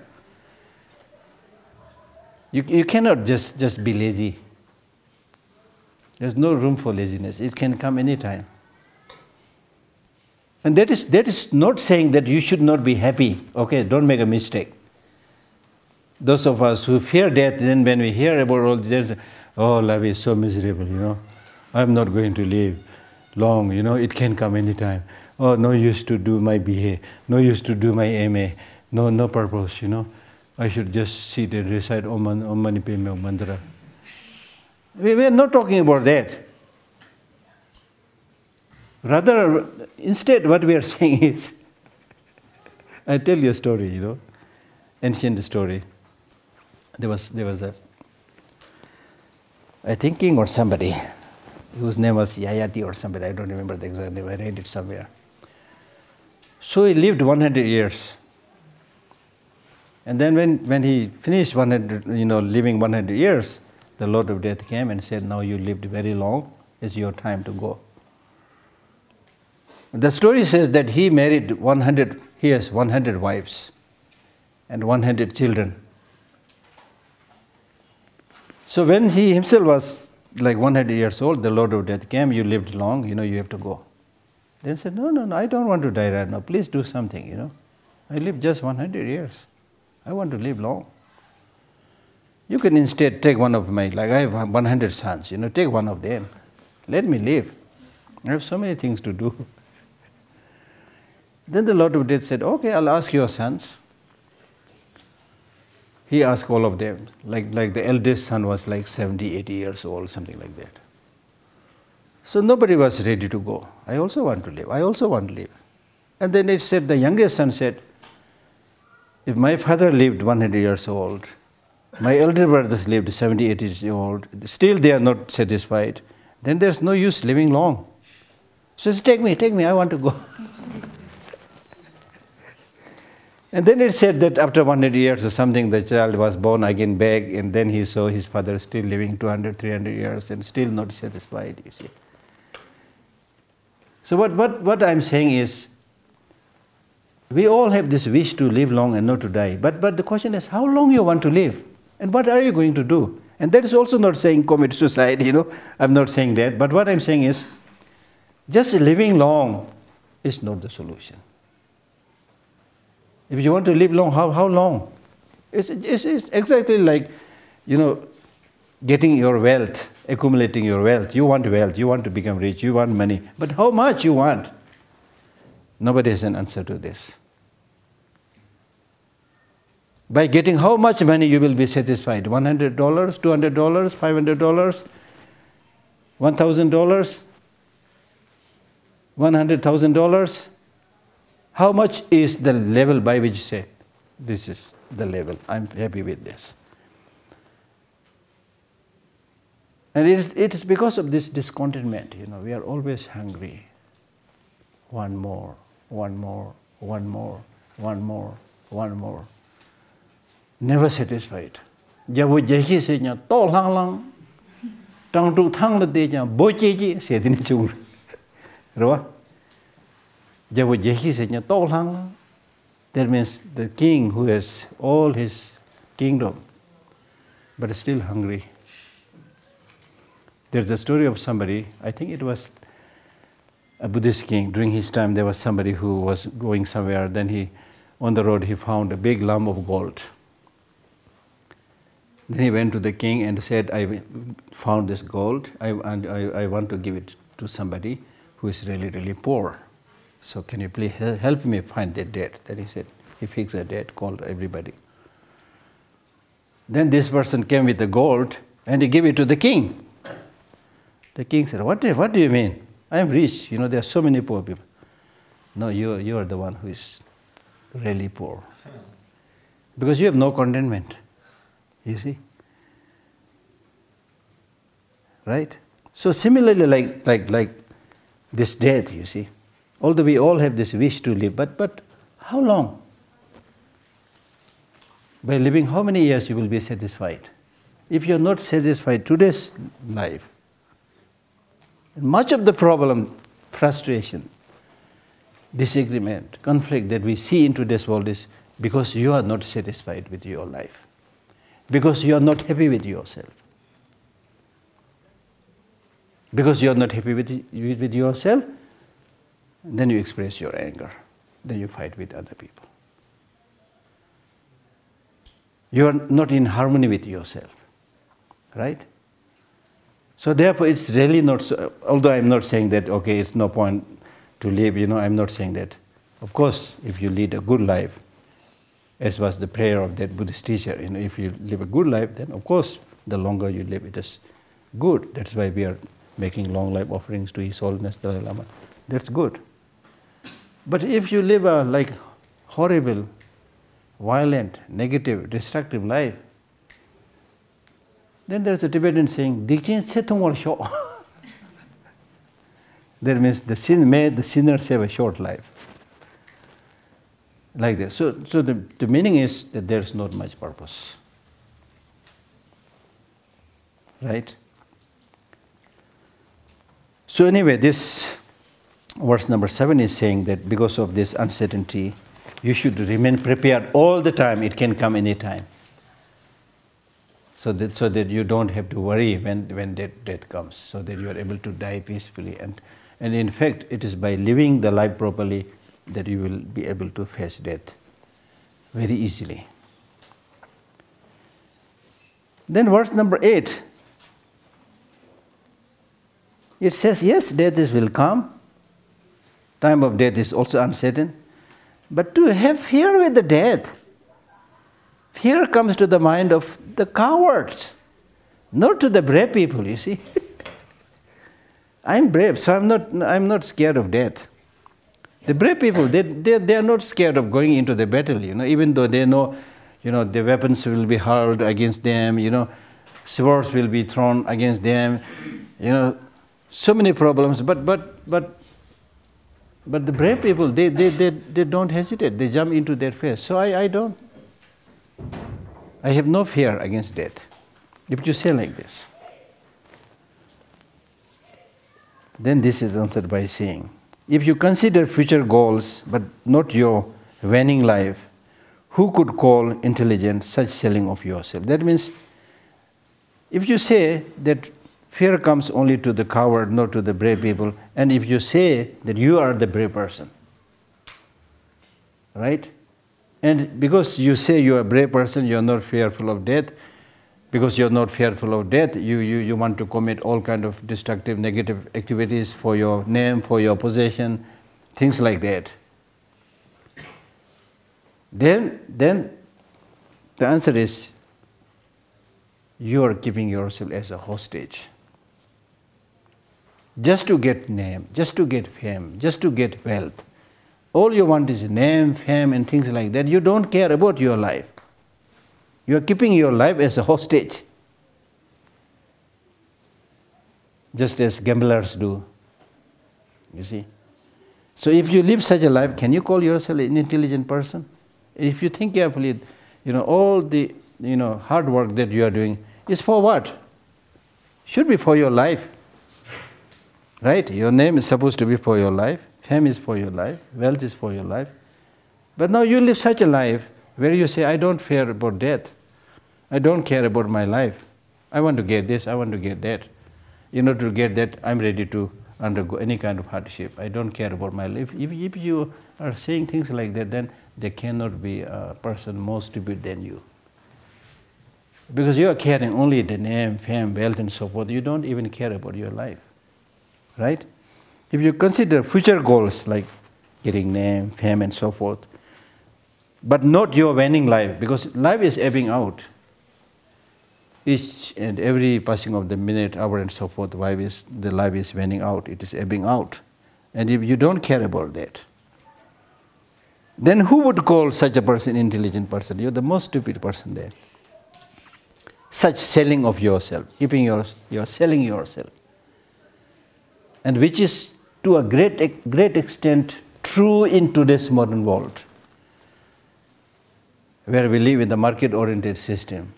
You cannot just be lazy. There's no room for laziness. It can come anytime. And that is not saying that you should not be happy. Okay, don't make a mistake. Those of us who fear death, then when we hear about all this, oh, life is so miserable, I'm not going to live long, it can come anytime. Oh, no use to do my BA, no use to do my MA, no purpose, I should just sit and recite Om Mani Padme Hum mantra. We are not talking about that. Rather, instead what we are saying is, I'll tell you a story, ancient story. There was I think king or somebody whose name was Yayati or somebody, I don't remember the exact name, I read it somewhere. So he lived 100 years. And then when he finished living 100 years, the Lord of Death came and said, now you lived very long, it's your time to go. The story says that he married 100, he has 100 wives and 100 children. So when he himself was like 100 years old, the Lord of Death came, you lived long, you have to go. Then he said, no, I don't want to die right now, please do something, I lived just 100 years, I want to live long. You can instead take one of my, like I have 100 sons, take one of them, let me live. I have so many things to do. Then the Lord of Death said, okay, I'll ask your sons. He asked all of them, like the eldest son was like 70, 80 years old, something like that. So nobody was ready to go. I also want to live, And then it said, the youngest son said, if my father lived 100 years old, my elder brothers lived 70, 80 years old, still they are not satisfied, then there's no use living long. So he said, take me, I want to go. And then it said that after 100 years or something, the child was born again back, and then he saw his father still living 200, 300 years and still not satisfied, you see. So what I'm saying is, we all have this wish to live long and not to die. But the question is, how long you want to live? And what are you going to do? And that is also not saying commit suicide, I'm not saying that. But what I'm saying is, just living long is not the solution. If you want to live long, how long? It's exactly like, getting your wealth accumulating your wealth. You want wealth, you want to become rich, you want money. But how much you want? Nobody has an answer to this. By getting how much money you will be satisfied? $100, $200, $500, $1,000, $100,000? How much is the level by which you say, this is the level, I'm happy with this? And it is because of this discontentment, we are always hungry. One more, one more, one more, one more, one more. Never satisfied. Jabu jehi se nya to lang lang, tang tu thang le de nya bo chi chi se tin chung. Rồi. Jabu jehi se nya to lang lang. That means the king who has all his kingdom, but is still hungry. There's a story of somebody, I think it was a Buddhist king. During his time, there was somebody who was going somewhere. Then on the road, he found a big lump of gold. Then he went to the king and said, I found this gold, and I want to give it to somebody who is really, really poor. So can you please help me find that debt? Then he said, he fixed a debt, called everybody. Then this person came with the gold and he gave it to the king. The king said, what do you mean? I am rich, there are so many poor people. No, you are the one who is really poor. Because you have no contentment. You see? Right? So similarly, like this death, you see. Although we all have this wish to live, but how long? By living how many years you will be satisfied? If you are not satisfied today's life, much of the problem, frustration, disagreement, conflict that we see in today's world is because you are not satisfied with your life. Because you are not happy with yourself. Because you are not happy with yourself, then you express your anger. Then you fight with other people. You are not in harmony with yourself. Right? So therefore, it's really not so, although I'm not saying that, okay, it's no point to live, I'm not saying that. Of course, if you lead a good life, as was the prayer of that Buddhist teacher, if you live a good life, then of course, the longer you live, it is good. That's why we are making long life offerings to His Holiness Dalai Lama. That's good. But if you live a horrible, violent, negative, destructive life, then there's a Tibetan saying, Dikchen Setungwal Sho. That means the sinners have a short life. Like that. So the meaning is that there's not much purpose. Right? So anyway, this verse number 7 is saying that because of this uncertainty, you should remain prepared all the time. It can come any time. So that you don't have to worry when death comes, so that you are able to die peacefully. And in fact, it is by living the life properly that you will be able to face death very easily. Then verse number 8, it says, yes, death will come. Time of death is also uncertain. But to have fear with the death, fear comes to the mind of the cowards, not to the brave people, you see. I'm brave, so I'm not scared of death. The brave people, they are not scared of going into the battle, even though they know, the weapons will be hurled against them, swords will be thrown against them, so many problems. But the brave people, they don't hesitate. They jump into their face. So I don't. I have no fear against death. If you say like this, then this is answered by saying, if you consider future goals but not your waning life, who could call intelligent such selling of yourself? That means, if you say that fear comes only to the coward, not to the brave people, and if you say that you are the brave person, right? And because you say you are a brave person, you are not fearful of death, Because you're not fearful of death, you want to commit all kind of destructive, negative activities for your name, for your possession, things like that. Then the answer is, you are keeping yourself as a hostage. Just to get name, just to get fame, just to get wealth. All you want is name, fame, and things like that. You don't care about your life. You are keeping your life as a hostage. Just as gamblers do. You see? So if you live such a life, can you call yourself an intelligent person? If you think carefully, all the hard work that you are doing is for what? Should be for your life. Right? Your name is supposed to be for your life, fame is for your life, wealth is for your life. But now you live such a life where you say, I don't fear about death. I don't care about my life. I want to get this, I want to get that. In order to get that, I'm ready to undergo any kind of hardship. I don't care about my life. If you are saying things like that, then there cannot be a person more stupid than you. Because you are caring only the name, fame, wealth, and so forth. You don't even care about your life. Right? If you consider future goals like getting name, fame, and so forth, but not your waning life, because life is ebbing out. Each and every passing of the minute, hour, and so forth, the life is waning out, it is ebbing out. And if you don't care about that, then who would call such a person intelligent person? You're the most stupid person there. Such selling of yourself, you're selling yourself. And which is to a great extent true in today's modern world, where we live in the market-oriented system,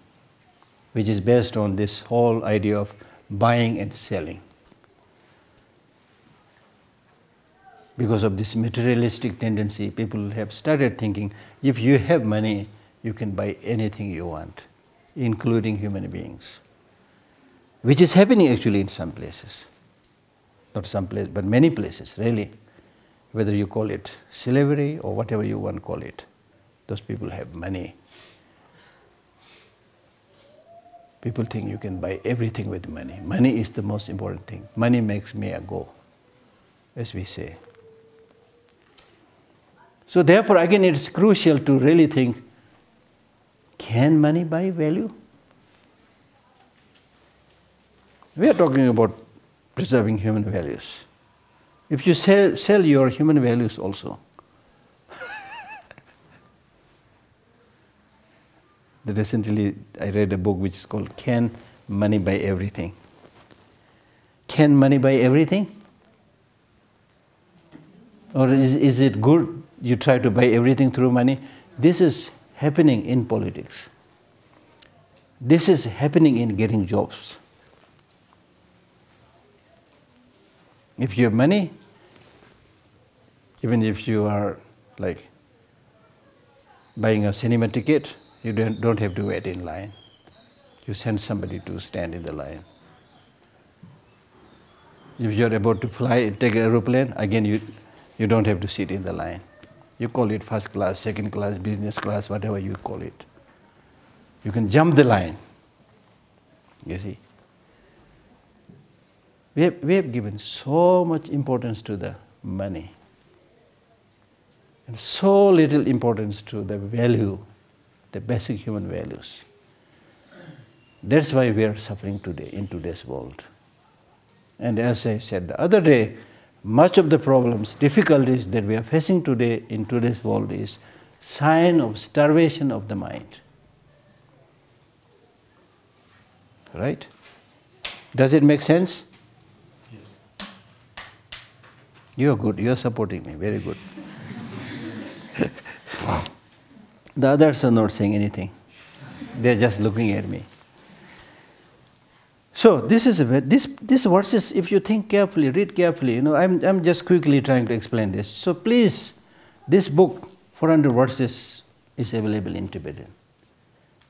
which is based on this whole idea of buying and selling. Because of this materialistic tendency, people have started thinking, if you have money, you can buy anything you want, including human beings, which is happening actually in some places. Not some place, but many places, really. Whether you call it slavery or whatever you want to call it, those people have money. People think you can buy everything with money. Money is the most important thing. Money makes me a go, as we say. So therefore, again, it's crucial to really think, can money buy value? We are talking about preserving human values. If you sell your human values also, recently I read a book which is called Can Money Buy Everything? Can money buy everything? Or is it good you try to buy everything through money? This is happening in politics. This is happening in getting jobs. If you have money, even if you are like buying a cinema ticket, you don't have to wait in line. You send somebody to stand in the line. If you are about to fly, take an aeroplane, again you don't have to sit in the line. You call it first class, second class, business class, whatever you call it. You can jump the line. You see. We have given so much importance to the money and so little importance to the value, the basic human values. That's why we are suffering today in today's world. And as I said the other day, much of the problems, difficulties that we are facing today in today's world is sign of starvation of the mind. Right? Does it make sense? Yes. You are good. You are supporting me. Very good. The others are not saying anything. They are just looking at me. So this verses, if you think carefully, read carefully, I'm just quickly trying to explain this. So please, this book, 400 verses, is available in Tibetan.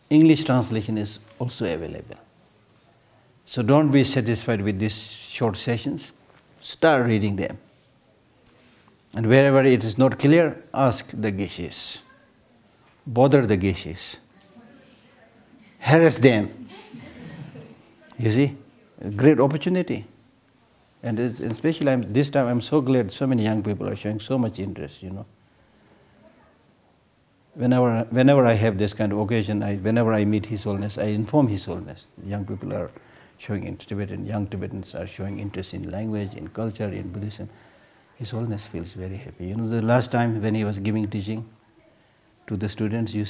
English translation is also available. So don't be satisfied with these short sessions. Start reading them. And wherever it is not clear, ask the Geshes. Bother the Geshes. Harass them. You see, a great opportunity. And especially this time I'm so glad so many young people are showing so much interest, Whenever I have this kind of occasion, whenever I meet His Holiness, I inform His Holiness. Young people are showing interest, young Tibetans are showing interest in language, in culture, in Buddhism. His Holiness feels very happy. The last time when he was giving teaching to the students, he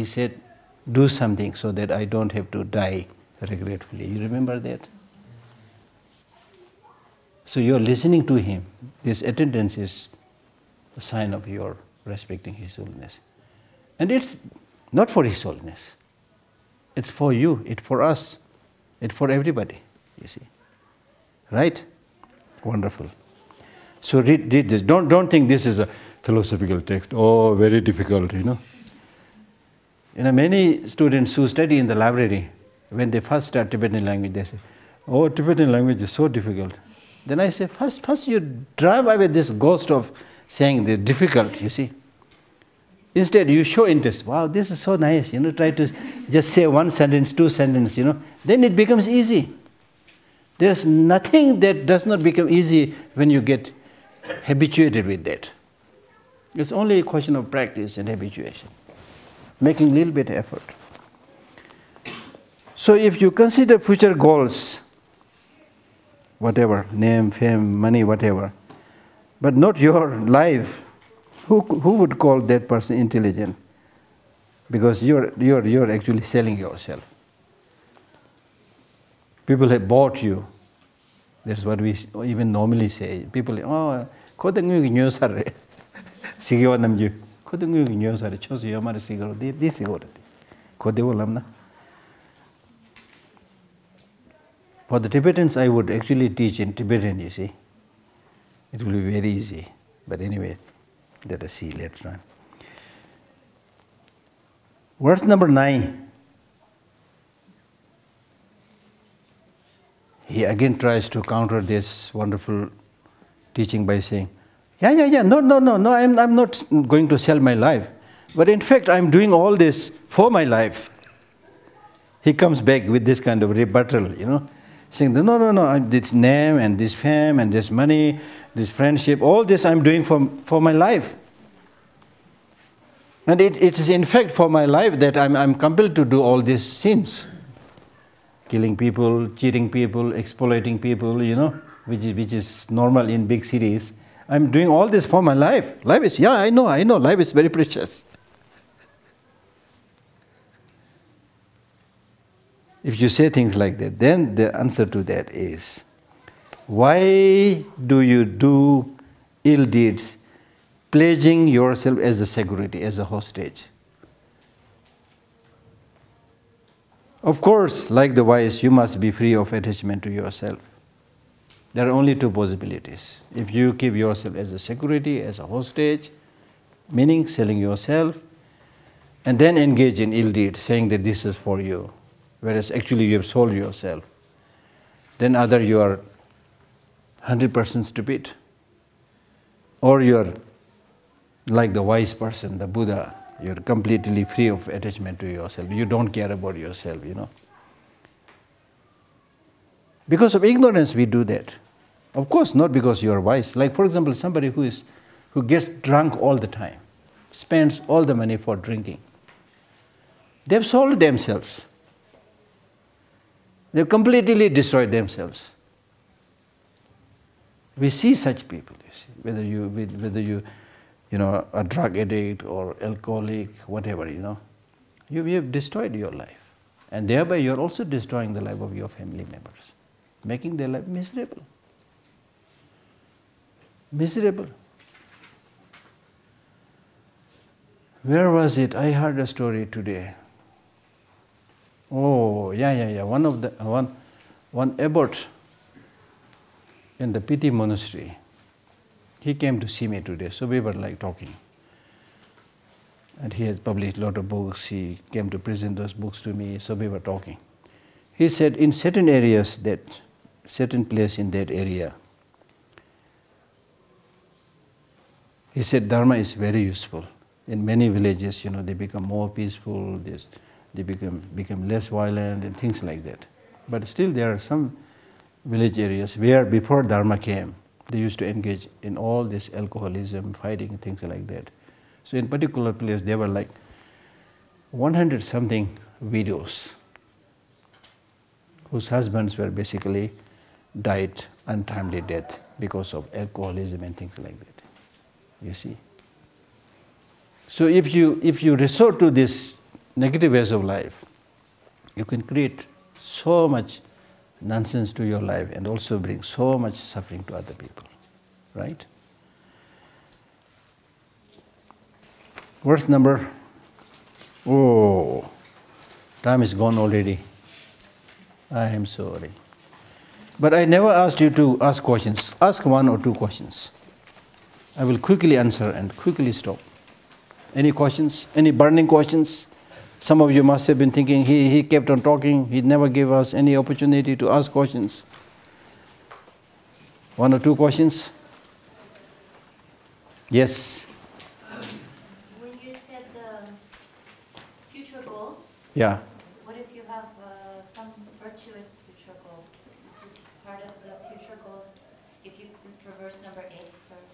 said, do something so that I don't have to die regretfully. You remember that? So you're listening to him. This attendance is a sign of your respecting His Holiness. And it's not for His Holiness. It's for you, it's for us, it's for everybody, you see. Right? Wonderful. So read this. Don't think this is a philosophical text. Oh, very difficult, Many students who study in the library, when they first start Tibetan language, they say, oh, Tibetan language is so difficult. Then I say, first you drive away this ghost of saying they're difficult, you see. Instead, you show interest. Wow, this is so nice, try to just say one sentence, two sentences, Then it becomes easy. There's nothing that does not become easy when you get habituated with that. It's only a question of practice and habituation, making a little bit of effort. So if you consider future goals, whatever, name, fame, money, whatever, but not your life, who would call that person intelligent? Because you're actually selling yourself. People have bought you. That's what we even normally say. People, oh, kodang nyo sare, sigaw namju, kodang nyo sare, chosi yamare sigaw, di sigaw rati, kodewo lamna. For the Tibetans, I would actually teach in Tibetan, you see. It will be very easy. But anyway, let us see later on. Verse number 9. He again tries to counter this wonderful teaching by saying, no, I'm not going to sell my life. But in fact, I'm doing all this for my life. He comes back with this kind of rebuttal, saying, no, this name and this fame and this money, this friendship, all this I'm doing for my life. And it is in fact for my life that I'm compelled to do all these sins. Killing people, cheating people, exploiting people, which is normal in big cities. I'm doing all this for my life. Life is, I know, life is very precious. If you say things like that, then the answer to that is, why do you do ill deeds, pledging yourself as a security, as a hostage? Of course, like the wise, you must be free of attachment to yourself. There are only two possibilities. If you keep yourself as a security, as a hostage, meaning selling yourself, and then engage in ill deeds, saying that this is for you, whereas actually you have sold yourself, then either you are 100% stupid, or you are like the wise person, the Buddha. You're completely free of attachment to yourself. You don't care about yourself, Because of ignorance, we do that. Of course, not because you are wise. Like, for example, somebody who gets drunk all the time, spends all the money for drinking. They've sold themselves. They've completely destroyed themselves. We see such people, whether you a drug addict or alcoholic, whatever, you have destroyed your life. And thereby you're also destroying the life of your family members, making their life miserable. Miserable. Where was it? I heard a story today. Oh, yeah. One abbot in the Piti monastery, he came to see me today, so we were talking. And he has published a lot of books. He came to present those books to me, so we were talking. He said in certain areas, certain place in that area, he said Dharma is very useful. In many villages, they become more peaceful, they become less violent and things like that. But still there are some village areas where before Dharma came, they used to engage in all this alcoholism, fighting, things like that. So in particular place, there were like 100 something widows whose husbands were basically died untimely death because of alcoholism and things like that. You see. So if you resort to this negative ways of life, you can create so much nonsense to your life and also bring so much suffering to other people, right? Verse number, oh, time is gone already. I am sorry. But I never asked you to ask questions. Ask 1 or 2 questions. I will quickly answer and quickly stop. Any questions? Any burning questions? Some of you must have been thinking, he kept on talking, he never gave us any opportunity to ask questions. 1 or 2 questions? Yes? When you said the future goals, Yeah. what if you have some virtuous future goal? This is part of the future goals, if you reverse number 8 first.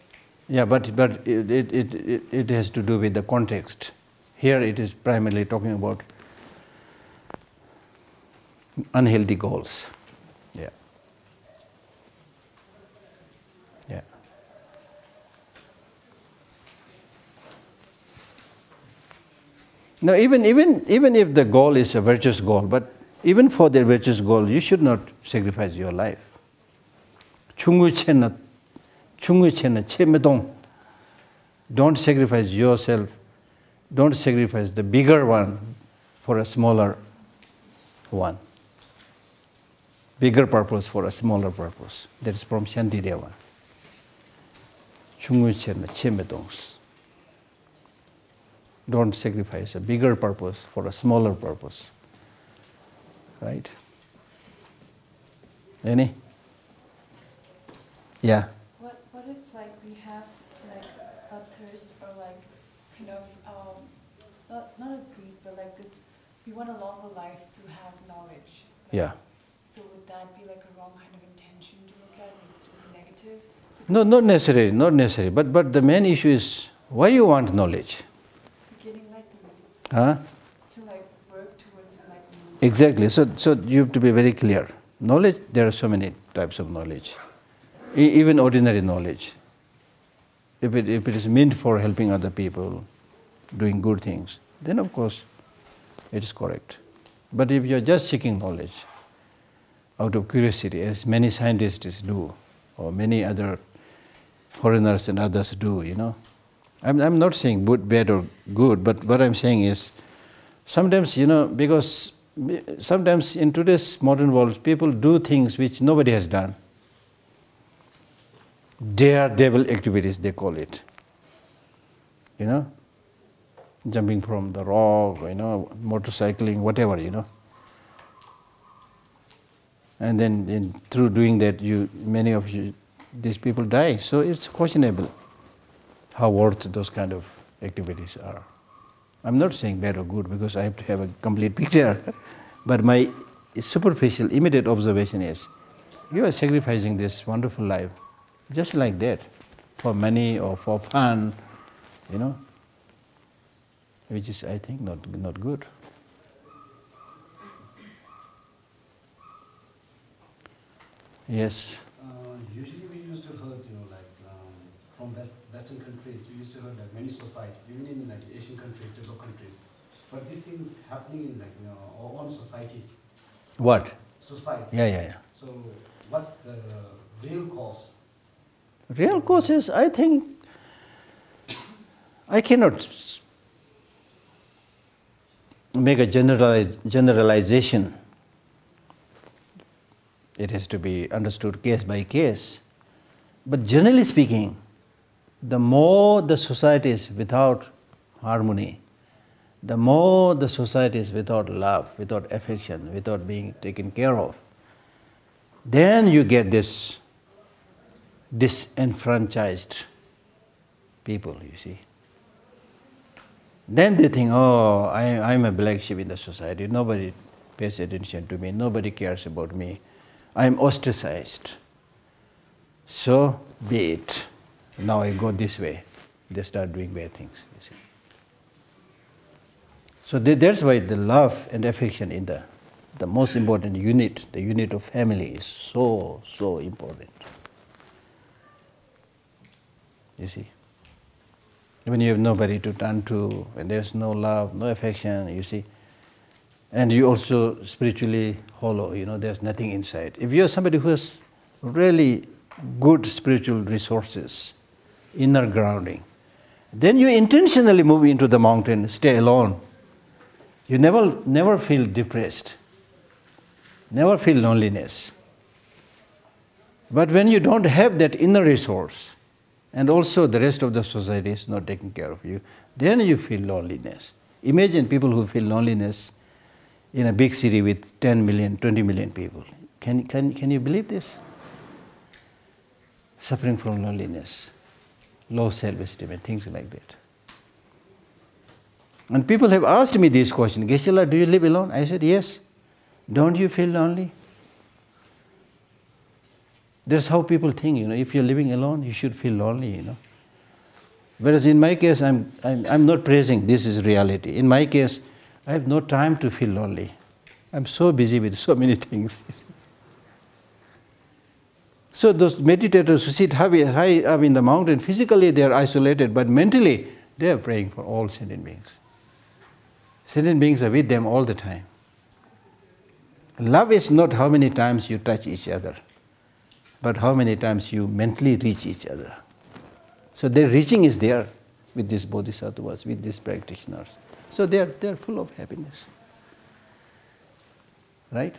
Yeah, but it has to do with the context. Here it is primarily talking about unhealthy goals. Yeah. Yeah. Now even if the goal is a virtuous goal, but even for the virtuous goal, you should not sacrifice your life. Don't sacrifice yourself. Don't sacrifice the bigger one for a smaller one. Bigger purpose for a smaller purpose. That is from Shantideva. Don't sacrifice a bigger purpose for a smaller purpose. Right? Any? Yeah. What if like we have like a thirst or like kind of not a greed, but like this, we want a longer life to have knowledge. Like, Yeah. So would that be like a wrong kind of intention to look at? Would it still be negative? No, not necessary. But the main issue is why you want knowledge. To gain enlightenment. Huh? To like work towards enlightenment. Exactly. So you have to be very clear. Knowledge, there are so many types of knowledge. Even ordinary knowledge. If it is meant for helping other people, doing good things, then of course it is correct. But if you are just seeking knowledge out of curiosity, as many scientists do, or many other foreigners and others do, I'm not saying bad or good, but what I'm saying is sometimes, because sometimes in today's modern world, people do things which nobody has done. Daredevil activities, they call it. Jumping from the rock, motorcycling, whatever, And then through doing that, many of these people die. So it's questionable how worth those kind of activities are. I'm not saying bad or good because I have to have a complete picture. But my superficial, immediate observation is, you are sacrificing this wonderful life just like that, for money or for fun, which is, I think, not good. Yes. Usually we used to heard, from Western countries, we used to heard that many societies, even in like Asian countries, developed countries, but these things happening in our own society. What? Society. Yeah. So what's the real cause? Real cause is, I think, I cannot make a generalization. It has to be understood case by case. But generally speaking, the more the society is without harmony, the more the society is without love, without affection, without being taken care of, then you get this disenfranchised people, you see. Then they think, oh, I'm a black sheep in the society, nobody pays attention to me, nobody cares about me. I am ostracized. So be it. Now I go this way. They start doing bad things, you see. So that's why the love and affection in the most important unit, the unit of family, is so, so important. You see. When you have nobody to turn to, when there's no love, no affection, you see, and you also spiritually hollow, there's nothing inside. If you're somebody who has really good spiritual resources, inner grounding, then you intentionally move into the mountain, stay alone. You never feel depressed, never feel loneliness. But when you don't have that inner resource, and also the rest of the society is not taking care of you, then you feel loneliness. Imagine people who feel loneliness in a big city with 10 million, 20 million people. Can you believe this? Suffering from loneliness, low self-esteem and things like that. And people have asked me this question, Geshe Lhakdor, do you live alone? I said, yes. Don't you feel lonely? That's how people think, if you're living alone, you should feel lonely, Whereas in my case, I'm not praising, this is reality. In my case, I have no time to feel lonely. I'm so busy with so many things. So those meditators who sit high up in the mountain, physically they are isolated, but mentally they are praying for all sentient beings. Sentient beings are with them all the time. Love is not how many times you touch each other, but how many times you mentally reach each other. So their reaching is there with these bodhisattvas, with these practitioners. So they are full of happiness. Right?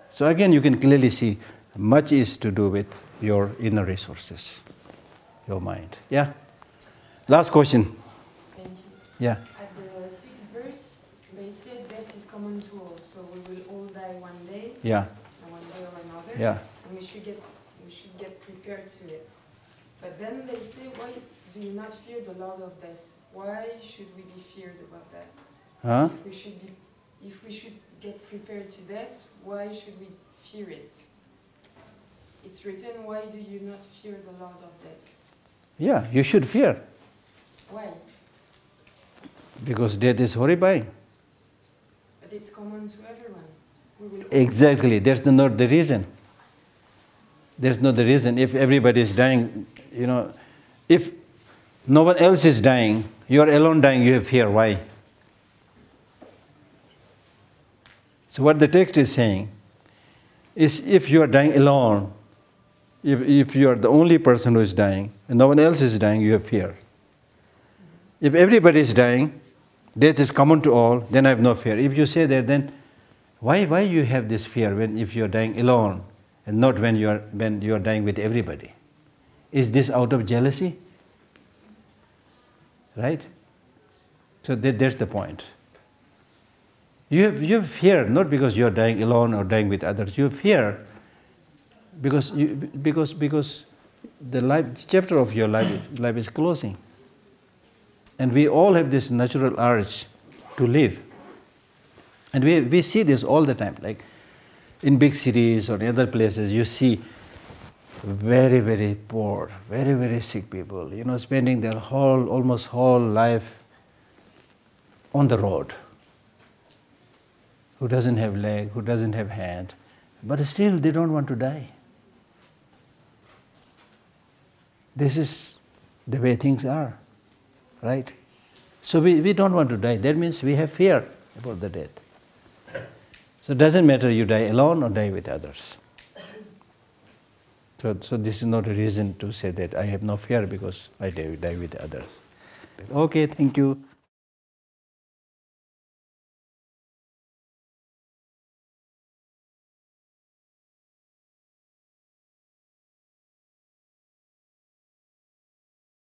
So again, you can clearly see much is to do with your inner resources, your mind. Yeah? Last question. Thank you. Yeah. At the 6th verse, they said death is common to all, so we will all die one day. Yeah. One day or another. Yeah. And we should get prepared to it. But then they say, why do you not fear the Lord of Death? Why should we be feared about that? Huh? If we should get prepared to death, why should we fear it? It's written, why do you not fear the Lord of Death? Yeah, you should fear. Why? Because death is horrifying. But it's common to everyone. We will Exactly, that's not the reason. There's not the reason. If everybody is dying, if no one else is dying, you are alone dying, you have fear. Why? So what the text is saying is, if you are dying alone, if you are the only person who is dying and no one else is dying, you have fear. If everybody is dying, death is common to all, then I have no fear. If you say that, then why you have this fear if you are dying alone and not when you are dying with everybody? Is this out of jealousy? Right? So that's the point. You have fear not because you are dying alone or dying with others. You have fear because the chapter of your life is closing, and we all have this natural urge to live, and we see this all the time. Like in big cities or in other places, you see very, very poor, very, very sick people, spending their almost whole life on the road, who doesn't have leg, who doesn't have hand, but still they don't want to die. This is the way things are, right? So we don't want to die. That means we have fear about the death. So it doesn't matter you die alone or die with others. So this is not a reason to say that I have no fear because I die with others. Okay, thank you.